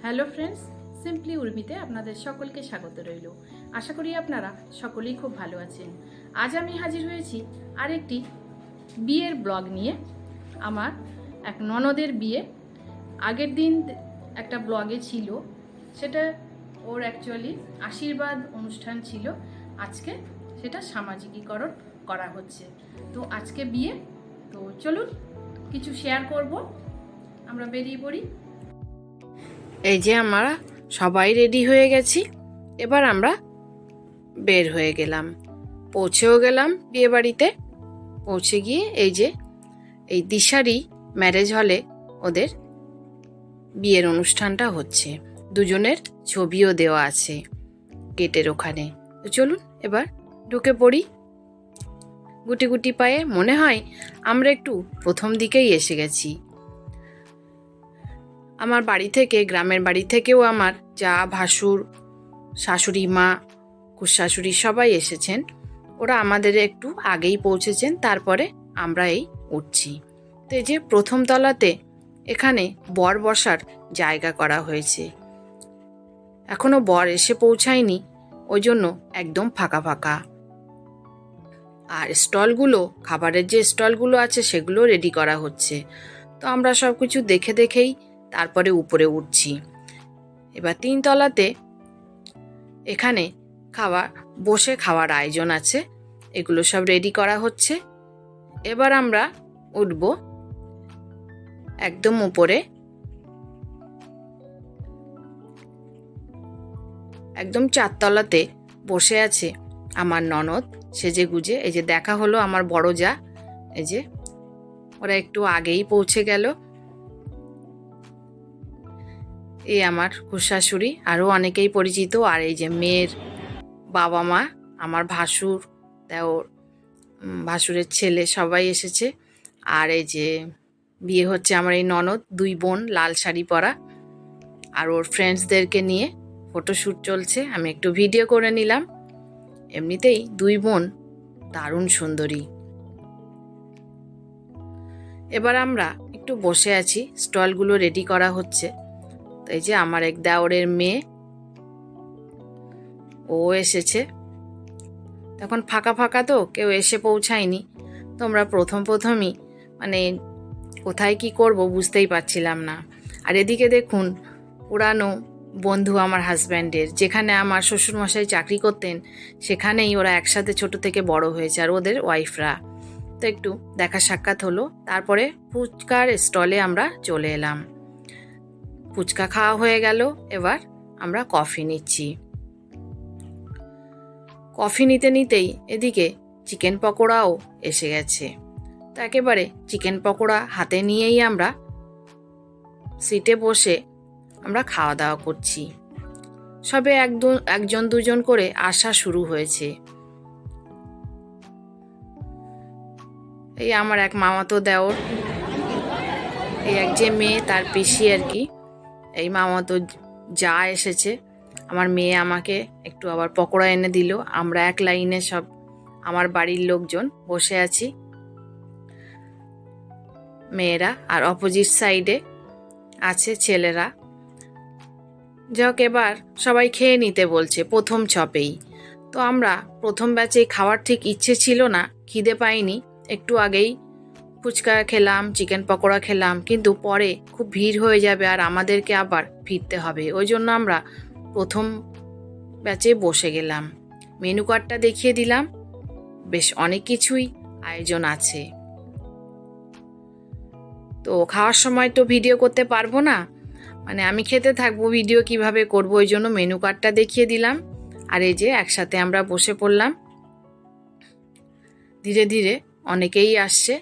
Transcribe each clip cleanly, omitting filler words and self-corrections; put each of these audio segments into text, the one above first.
Hello friends, simply উর্মিতে আপনাদের সকলকে স্বাগত রইল। আশা করি আপনারা সকলেই খুব ভালো আছেন। আজ আমি হাজির হয়েছি আরেকটি বিয়ের ব্লগ নিয়ে। আমার এক ননদের বিয়ে। আগের দিন একটা ব্লগে ছিল, সেটা ওর অ্যাকচুয়ালি আশীর্বাদ অনুষ্ঠান ছিল। আজকে সেটা সামাজিকীকরণ করা হচ্ছে। তো আজকে বিয়ে, তো চলুন কিছু শেয়ার করব। আমরা বেরিয়ে পড়ি। এই যে আমরা সবাই রেডি হয়ে গেছি, এবার আমরা বের হয়ে গেলাম, পৌঁছেও গেলাম বিয়ে বাড়িতে। পৌঁছে গিয়ে এই যে এই দিশারি ম্যারেজ হলে ওদের বিয়ের অনুষ্ঠানটা হচ্ছে। দুজনের ছবিও দেওয়া আছে গেটের ওখানে। তো চলুন এবার ঢুকে পড়ি। গুটি গুটি পায়ে মনে হয় আমরা একটু প্রথম দিকেই এসে গেছি। আমার বাড়ি থেকে, গ্রামের বাড়ি থেকেও আমার যা, ভাসুর, শাশুড়ি মা, শাশুড়ি সবাই এসেছেন। ওরা আমাদের একটু আগেই পৌঁছেছেন, তারপরে আমরা এই উঠছি। তো এই যে প্রথম তলাতে এখানে বর বসার জায়গা করা হয়েছে। এখনো বর এসে পৌঁছায়নি, ওই জন্য একদম ফাঁকা ফাঁকা। আর স্টলগুলো, খাবারের যে স্টলগুলো আছে সেগুলো রেডি করা হচ্ছে। তো আমরা সব কিছু দেখে দেখেই তারপরে উপরে উঠছি। এবার 3 তলাতে এখানে বসে খাওয়ার আয়োজন আছে, এগুলো সব রেডি করা হচ্ছে। এবার আমরা উঠব একদম উপরে। একদম 4 তলাতে বসে আছে আমার ননদ সেজে গুজে। এই যে দেখা হলো আমার বড় যা, এই যে ওরা একটু আগেই পৌঁছে গেল। এই আমার শাশুড়ি, আরও অনেকেই পরিচিত। আর এই যে মেয়ের বাবা মা, আমার ভাসুর, দেওর, ভাসুরের ছেলে সবাই এসেছে। আর এই যে বিয়ে হচ্ছে আমার এই ননদ, 2 বোন লাল শাড়ি পরা, আর ওর ফ্রেন্ডসদেরকে নিয়ে ফটোশ্যুট চলছে। আমি একটু ভিডিও করে নিলাম। এমনিতেই 2 বোন দারুণ সুন্দরী। এবার আমরা একটু বসে আছি, স্টলগুলো রেডি করা হচ্ছে। তো এই যে আমার এক দেওরের মেয়ে, ও এসেছে। তখন ফাঁকা ফাঁকা, তো কেউ এসে পৌঁছায়নি। তোমরা প্রথমই মানে কোথায় কি করব বুঝতেই পারছিলাম না। আর এদিকে দেখুন, পুরানো বন্ধু আমার হাজব্যান্ডের, যেখানে আমার শ্বশুরমশাই চাকরি করতেন সেখানেই ওরা একসাথে ছোট থেকে বড় হয়েছে, আর ওদের ওয়াইফরা। তো একটু দেখা সাক্ষাৎ হলো। তারপরে ফুচকার স্টলে আমরা চলে এলাম। ফুচকা খাওয়া হয়ে গেল, এবার আমরা কফি নিচ্ছি। কফি নিতে নিতেই এদিকে চিকেন পকোড়াও এসে গেছে। তো একেবারে চিকেন পকোড়া হাতে নিয়েই আমরা সিটে বসে আমরা খাওয়া দাওয়া করছি। সবে একজন দুজন করে আসা শুরু হয়েছে। এই আমার এক মামাতো দেওর, এই এক যে মেয়ে তার পিসি আর কি, এই মামাতো যা এসেছে। আমার মেয়ে আমাকে একটু আবার পকোড়া এনে দিল। আমরা এক লাইনে সব আমার বাড়ির লোকজন বসে আছি, মেয়েরা, আর অপোজিট সাইডে আছে ছেলেরা। যাক, এবার সবাই খেয়ে নিতে বলছে প্রথম ছপেই। তো আমরা প্রথম ব্যাচে খাওয়ার ঠিক ইচ্ছে ছিল না, খিদে পাইনি। একটু আগেই ফুচকা খেলাম, চিকেন পকোড়া খেলাম, কিন্তু পরে খুব ভিড় হয়ে যাবে আর আমাদেরকে আবার ফিরতে হবে, ওই জন্য আমরা প্রথম ব্যাচে বসে গেলাম। মেনু কার্ডটা দেখিয়ে দিলাম, বেশ অনেক কিছুই আয়োজন আছে। তো খাওয়ার সময় তো ভিডিও করতে পারবো না, মানে আমি খেতে থাকবো, ভিডিও কিভাবে করবো, ওই জন্য মেনু কার্ডটা দেখিয়ে দিলাম। আর এই যে একসাথে আমরা বসে পড়লাম। ধীরে ধীরে অনেকেই আসছে,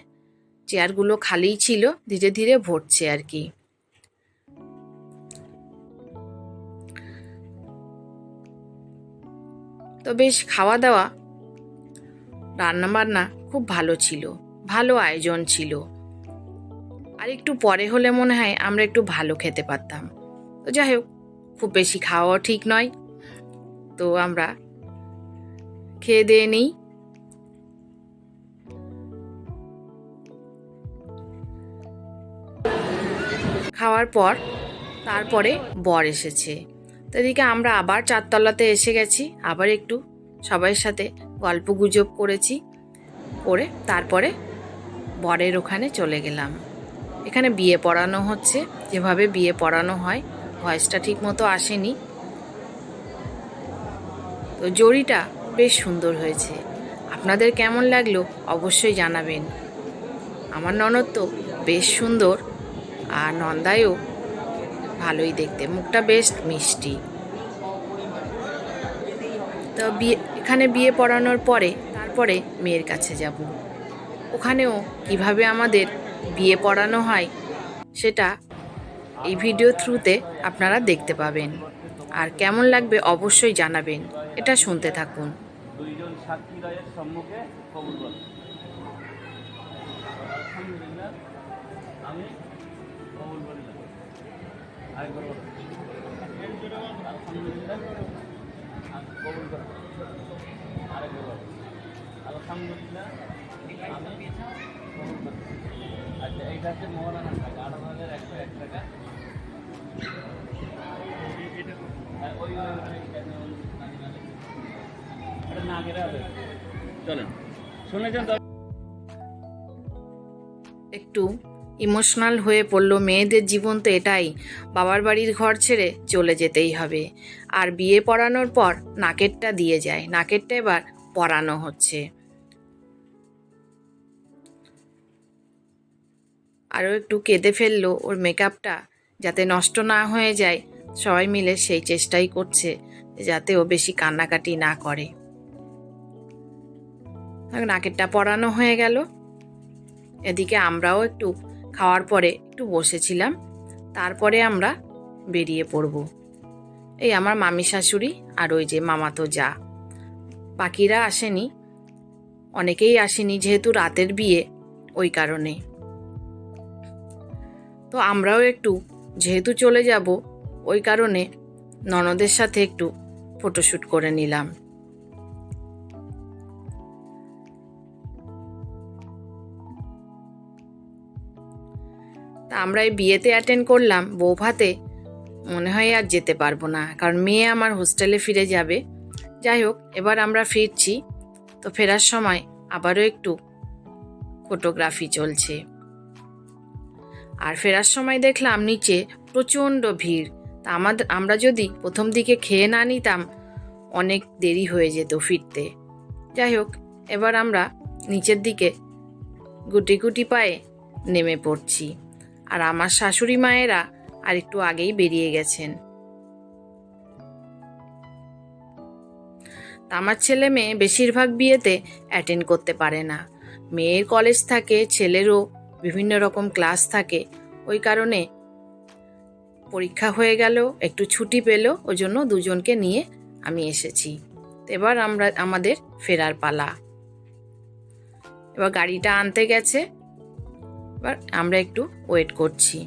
চেয়ারগুলো খালিই ছিল, ধীরে ধীরে ভরছে আর কি। তো বেশ খাওয়া দাওয়া, রান্না বান্না খুব ভালো ছিল, ভালো আয়োজন ছিল। আর একটু পরে হলে মনে হয় আমরা একটু ভালো খেতে পারতাম। তো যাই হোক, খুব বেশি খাওয়াও ঠিক নয়, তো আমরা খেয়ে দিয়ে নিই। খাওয়ার পর তারপরে বর এসেছে। তো এদিকে আমরা আবার 4 তলাতে এসে গেছি, আবার একটু সবার সাথে গল্প গুজব করেছি, করে তারপরে বরের ওখানে চলে গেলাম। এখানে বিয়ে পড়ানো হচ্ছে, যেভাবে বিয়ে পড়ানো হয়। ভয়েসটা ঠিক মতো আসেনি। তো জড়িটা বেশ সুন্দর হয়েছে। আপনাদের কেমন লাগলো অবশ্যই জানাবেন। আমার ননদ তো বেশ সুন্দর, আর নন্দায়ও ভালোই দেখতে, মুখটা বেশ মিষ্টি। তো এখানে বিয়ে পড়ানোর পরে তারপরে মেয়ের কাছে যাব। ওখানেও কিভাবে আমাদের বিয়ে পড়ানো হয় সেটা এই ভিডিও থ্রুতে আপনারা দেখতে পাবেন। আর কেমন লাগবে অবশ্যই জানাবেন। এটা শুনতে থাকুন। দুইজন সাক্ষী রায়ের সম্মুখে কবুল করব। আলহামদুলিল্লাহ, আমি কবুল করিলাম। আরেকবার বলো। আলহামদুলিল্লাহ, আমি কবুল করলাম। আরেকবার বলো। আলহামদুলিল্লাহ, আমি কবুল করলাম। আচ্ছা, এইটা হচ্ছে মৌলানা টাকা, 18,101 টাকা। একটু ইমোশনাল হয়ে পড়লো। মেয়েদের জীবন তো এটাই, বাবার বাড়ির ঘর ছেড়ে চলে যেতেই হবে। আর বিয়ে পড়ানোর পর নাকেরটা দিয়ে যায়, নাকেরটা এবার পরানো হচ্ছে। আরও একটু কেঁদে ফেললো, ওর মেকআপটা যাতে নষ্ট না হয়ে যায়। সবাই মিলে সেই চেষ্টাই করছে যাতে ও বেশি কান্নাকাটি না করে। নাকেরটা পরানো হয়ে গেল। এদিকে আমরাও একটু খাওয়ার পরে একটু বসেছিলাম, তারপরে আমরা বেরিয়ে পড়ব। এই আমার মামি শাশুড়ি আর ওই যে মামাতো যা, বাকিরা আসেনি, অনেকেই আসেনি যেহেতু রাতের বিয়ে, ওই কারণে। তো আমরাও একটু যেহেতু চলে যাব, ওই কারণে ননদের সাথে একটু ফটোশ্যুট করে নিলাম। তা আমরা এই বিয়েতে অ্যাটেন্ড করলাম, বৌভাতে মনে হয় আর যেতে পারবো না, কারণ মেয়ে আমার হোস্টেলে ফিরে যাবে। যাই হোক, এবার আমরা ফিরছি। তো ফেরার সময় আবারও একটু ফটোগ্রাফি চলছে। আর ফেরার সময় দেখলাম নিচে প্রচণ্ড ভিড়। তা আমরা যদি প্রথম দিকে খেয়ে না নিতাম, অনেক দেরি হয়ে যেত ফিরতে। যাই হোক, এবার আমরা নিচের দিকে গুটি গুটি পায়ে নেমে পড়ছি। আর আমার শাশুড়ি মায়েরা আর একটু আগেই বেরিয়ে গেছেন। আমার ছেলে মেয়ে বেশিরভাগ বিয়েতে অ্যাটেন্ড করতে পারে না। মেয়ের কলেজ থাকে, ছেলেরও বিভিন্ন রকম ক্লাস থাকে, ওই কারণে পরীক্ষা হয়ে গেল, একটু ছুটি পেল, ওই জন্য দুজনকে নিয়ে আমি এসেছি। এবার আমাদের ফেরার পালা। এবার গাড়িটা আনতে গেছে, এবার আমরা একটু ওয়েট করছি।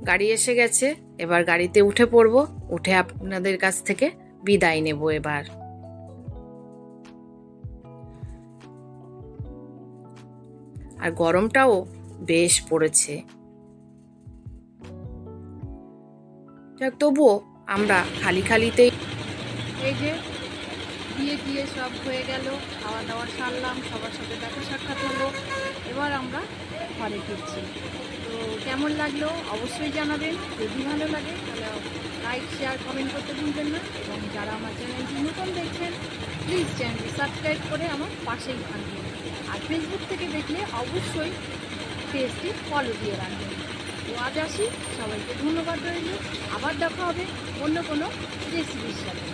গাড়ি এসে গেছে, এবার গাড়িতে উঠে পড়ব, উঠে আপনাদের কাছ থেকে বিদায় নেব এবার। আর গরমটাও বেশ পড়েছে। যাক, তবুও আমরা খালিতেই এই যে বিয়ে সব হয়ে গেল, খাওয়া দাওয়া সারলাম, সবার সাথে দেখা সাক্ষাৎ হলো। এবার আমরা ঘরে ফিরছি। তো কেমন লাগলো অবশ্যই জানাবেন। যদি ভালো লাগে তাহলে লাইক, শেয়ার, কমেন্ট করতে ভুলবেন না। এবং যারা আমার চ্যানেলটি নতুন দেখছেন, প্লিজ চ্যানেলটি সাবস্ক্রাইব করে আমার পাশেই থাকবেন। আর ফেসবুক থেকে দেখলে অবশ্যই পেজটি ফলো দিয়ে রাখবেন। তো আজ আসি, সবাইকে ধন্যবাদ রইল। আবার দেখা হবে অন্য কোনো রেসিপির সাথে।